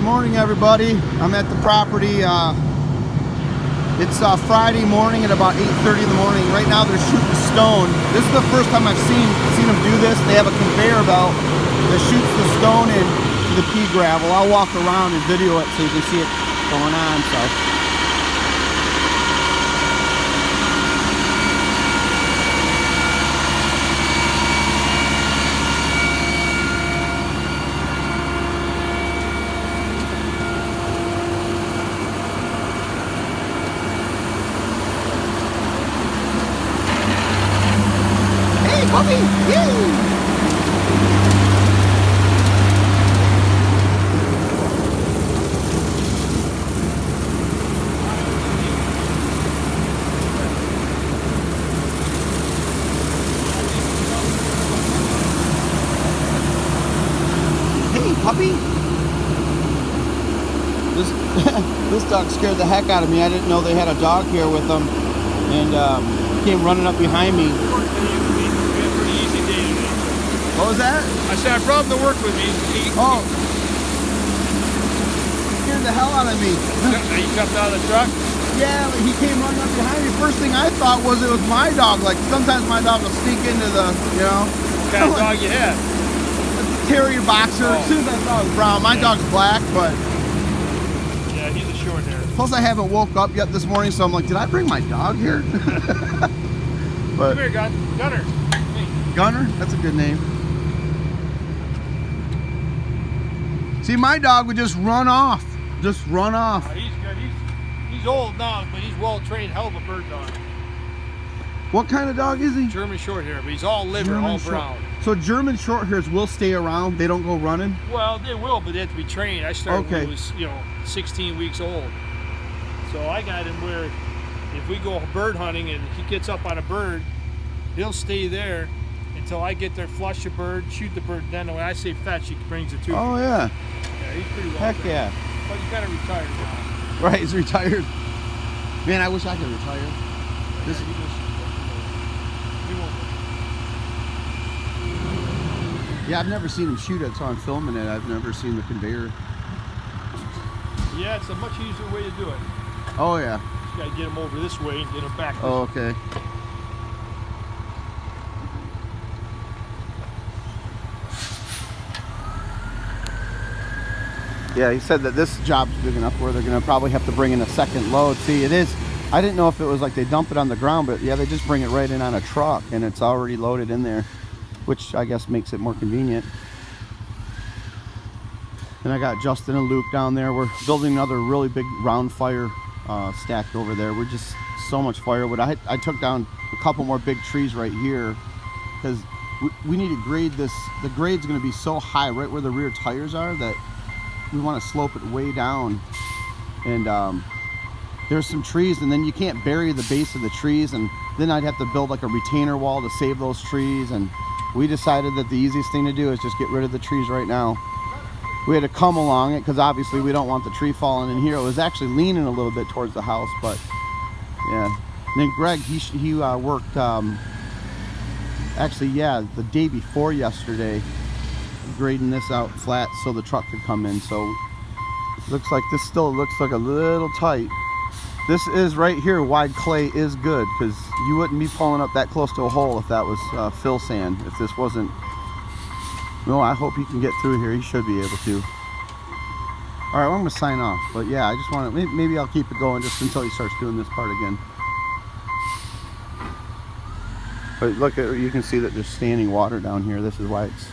Good morning, everybody. I'm at the property. It's Friday morning at about 8:30 in the morning. Right now they're shooting stone. This is the first time I've seen them do this. They have a conveyor belt that shoots the stone into the pea gravel. I'll walk around and video it so you can see it going on. Puppy! Yay! Hey, puppy! This dog scared the heck out of me. I didn't know they had a dog here with them, and came running up behind me. What was that? I said I brought him to work with me. Oh. Scared the hell out of me. He jumped out of the truck? Yeah, he came running up behind me. First thing I thought was it was my dog. Like sometimes my dog will sneak into the, you know. What kind of dog you have? A terrier boxer. Oh. As soon as I saw it was brown. My dog's black, but. Yeah, he's a short hair. Plus I haven't woke up yet this morning, so I'm like, did I bring my dog here? But, come here, Gunner. Hey. Gunner? That's a good name. See, my dog would just run off. Just run off. He's good. He's old now, but he's well trained. Hell of a bird dog. What kind of dog is he? German short hair, but he's all liver, all brown. So German short hairs will stay around. They don't go running. Well, they will, but they have to be trained. I started when he was, 16 weeks old. So I got him where if we go bird hunting and he gets up on a bird, he'll stay there until I get there, flush the bird, shoot the bird. Then when I say fetch, he brings it to me. Oh yeah. Yeah, he's pretty well. Heck trained. yeah. But he's kind of retired now. Right, he's retired. Man, I wish I could retire. He won't. Yeah, I've never seen him shoot it, so I'm filming it. I've never seen the conveyor. Yeah, it's a much easier way to do it. Oh yeah. Just gotta get him over this way and get him back. Oh, okay. Yeah, he said that this job's big enough where they're going to probably have to bring in a second load. See, it is. I didn't know if it was like they dump it on the ground, but yeah, they just bring it right in on a truck and it's already loaded in there, which I guess makes it more convenient. And I got Justin and Luke down there. We're building another really big round fire stack over there. We're just so much firewood. I took down a couple more big trees right here because we need to grade this. The grade's going to be so high right where the rear tires are that we want to slope it way down, and there's some trees, and then you can't bury the base of the trees, and then I'd have to build like a retainer wall to save those trees. And we decided that the easiest thing to do is just get rid of the trees right now. We had to come along it because obviously we don't want the tree falling in here. It was actually leaning a little bit towards the house, but yeah. And then Greg, he worked actually, yeah, the day before yesterday, grading this out flat so the truck could come in. So looks like this still looks like a little tight. This is right here, wide clay is good because you wouldn't be pulling up that close to a hole if that was fill sand. If this wasn't, no, I hope he can get through here. He should be able to. All right, well, I'm gonna sign off, but yeah, I just want to, maybe I'll keep it going just until he starts doing this part again. But look at, you can see that there's standing water down here. This is why it's,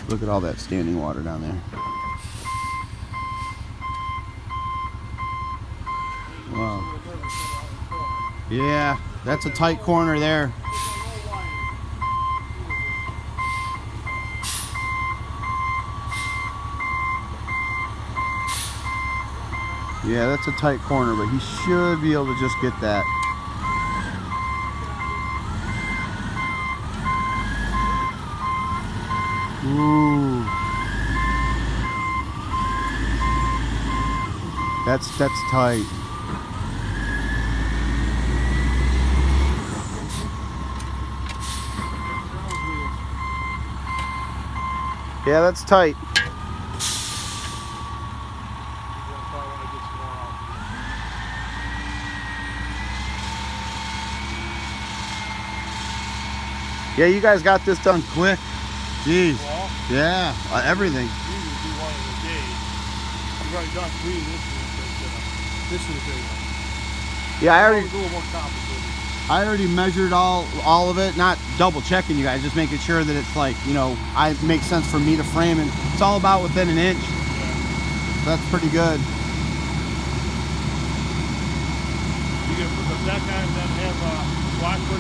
look at all that standing water down there. Wow. Yeah, that's a tight corner there. Yeah, that's a tight corner, but he should be able to just get that. Ooh. That's tight. Yeah, that's tight. Yeah, you guys got this done quick. Jeez. Well, Yeah, everything. usually do one in a day. We've already done 3 this week, but this is a big one. Yeah, I It's already a little more complicated. measured all of it, not double checking you guys, just making sure that it's like, you know, it makes sense for me to frame, and it's all about within an inch. That's pretty good. You're gonna put the deck on and then have a block put on.